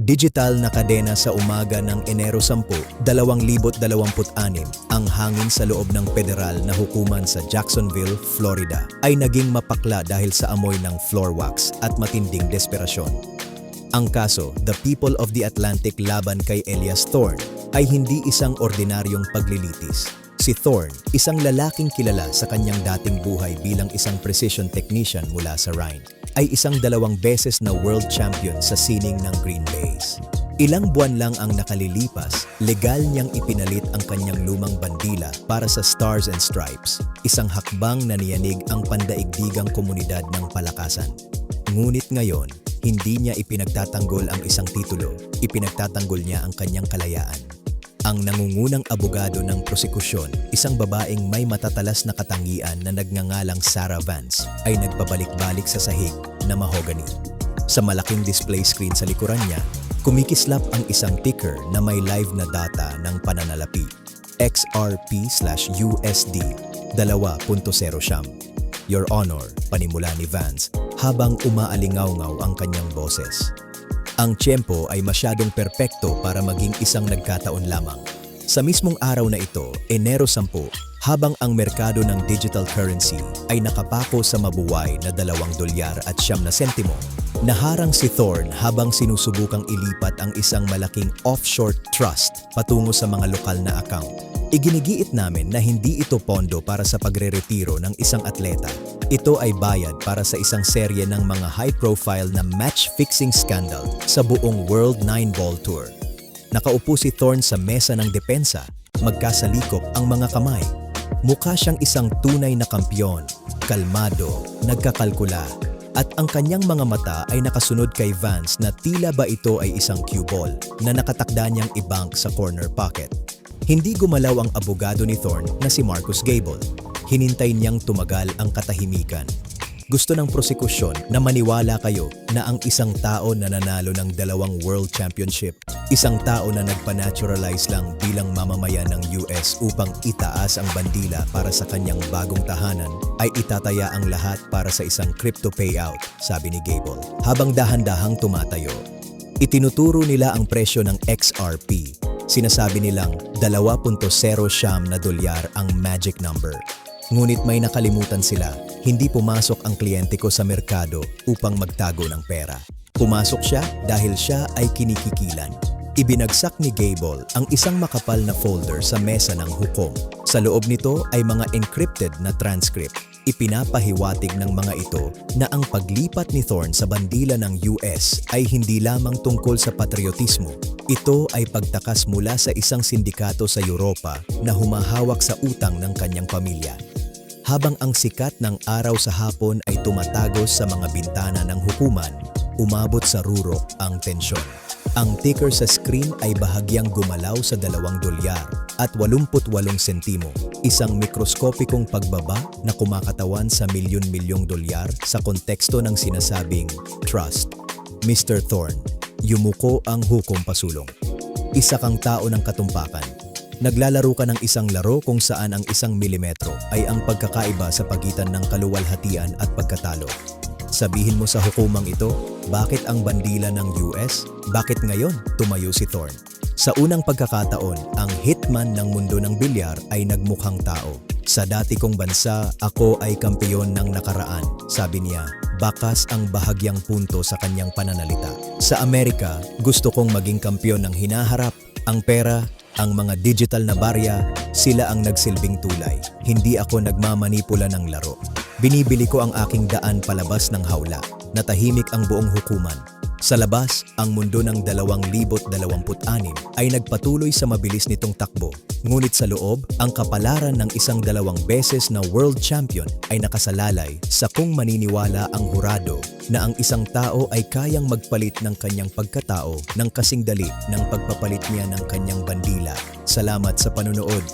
Digital na kadena sa umaga ng Enero 10, 2026 ang hangin sa loob ng federal na hukuman sa Jacksonville, Florida ay naging mapakla dahil sa amoy ng floor wax at matinding desperasyon. Ang kaso, The People of the Atlantic laban kay Elias Thorne ay hindi isang ordinaryong paglilitis. Si Thorne, isang lalaking kilala sa kanyang dating buhay bilang isang precision technician mula sa Rhine, ay isang 2 beses na world champion sa sining ng Green Base. Ilang buwan lang ang nakalilipas, legal niyang ipinalit ang kanyang lumang bandila para sa Stars and Stripes, isang hakbang na niyanig ang pandaigdigang komunidad ng palakasan. Ngunit ngayon, hindi niya ipinagtatanggol ang isang titulo, ipinagtatanggol niya ang kanyang kalayaan. Ang nangungunang abogado ng prosekusyon, isang babaeng may matatalas na katangian na nagngangalang Sarah Vance, ay nagpabalik-balik sa sahig na mahogany. Sa malaking display screen sa likuran niya, kumikislap ang isang ticker na may live na data ng pananalapi, XRP/USD 2.0. Your Honor, panimula ni Vance, habang umaalingaw-ngaw ang kanyang boses. Ang tiyempo ay masyadong perpekto para maging isang nagkataon lamang. Sa mismong araw na ito, Enero 10, habang ang merkado ng digital currency ay nakapako sa mabuway na $2.09, naharang si Thorne habang sinusubukang ilipat ang isang malaking offshore trust patungo sa mga lokal na account. Iginigiit namin na hindi ito pondo para sa pagre-retiro ng isang atleta. Ito ay bayad para sa isang serye ng mga high-profile na match-fixing scandal sa buong World 9 Ball Tour. Nakaupo si Thorne sa mesa ng depensa, magkasalikop ang mga kamay. Mukha siyang isang tunay na kampyon, kalmado, nagkakalkula, at ang kanyang mga mata ay nakasunod kay Vance na tila ba ito ay isang cue ball na nakatakda niyang i-bank sa corner pocket. Hindi gumalaw ang abogado ni Thorne na si Marcus Gable. Hinintay niyang tumagal ang katahimikan. Gusto ng prosekusyon na maniwala kayo na ang isang tao na nanalo ng 2 World Championship, isang tao na nagpa-naturalize lang bilang mamamayan ng US upang itaas ang bandila para sa kanyang bagong tahanan, ay itataya ang lahat para sa isang crypto payout, sabi ni Gable. Habang dahan-dahang tumatayo, itinuturo nila ang presyo ng XRP. Sinasabi nilang $2.0 ang magic number. Ngunit may nakalimutan sila, hindi pumasok ang kliyente ko sa merkado upang magtago ng pera. Pumasok siya dahil siya ay kinikikilan. Ibinagsak ni Gable ang isang makapal na folder sa mesa ng hukom. Sa loob nito ay mga encrypted na transcript. Ipinapahiwatig ng mga ito na ang paglipat ni Thorne sa bandila ng US ay hindi lamang tungkol sa patriotismo. Ito ay pagtakas mula sa isang sindikato sa Europa na humahawak sa utang ng kanyang pamilya. Habang ang sikat ng araw sa hapon ay tumatagos sa mga bintana ng hukuman, umabot sa rurok ang tensyon. Ang ticker sa screen ay bahagyang gumalaw sa $2 at 88 sentimo, isang mikroskopikong pagbaba na kumakatawan sa milyon-milyong dolyar sa konteksto ng sinasabing trust. Mr. Thorne, yumuko ang hukom pasulong. Isa kang tao ng katumpakan. Naglalaro ka ng isang laro kung saan ang 1 milimetro ay ang pagkakaiba sa pagitan ng kaluwalhatian at pagkatalo. Sabihin mo sa hukumang ito, bakit ang bandila ng US? Bakit ngayon tumayo si Thorne? Sa unang pagkakataon, ang hitman ng mundo ng bilyar ay nagmukhang tao. Sa dati kong bansa, ako ay kampeyon ng nakaraan, sabi niya. Bakas ang bahagyang punto sa kanyang pananalita. Sa Amerika, gusto kong maging kampeyon ng hinaharap. Ang pera, ang mga digital na barya, sila ang nagsilbing tulay. Hindi ako nagmamanipula ng laro. Binibili ko ang aking daan palabas ng hawla. Natahimik ang buong hukuman. Sa labas, ang mundo ng 2026 ay nagpatuloy sa mabilis nitong takbo. Ngunit sa loob, ang kapalaran ng isang 2 beses na world champion ay nakasalalay sa kung maniniwala ang hurado na ang isang tao ay kayang magpalit ng kanyang pagkatao ng kasing dali ng pagpapalit niya ng kanyang bandila. Salamat sa panunood.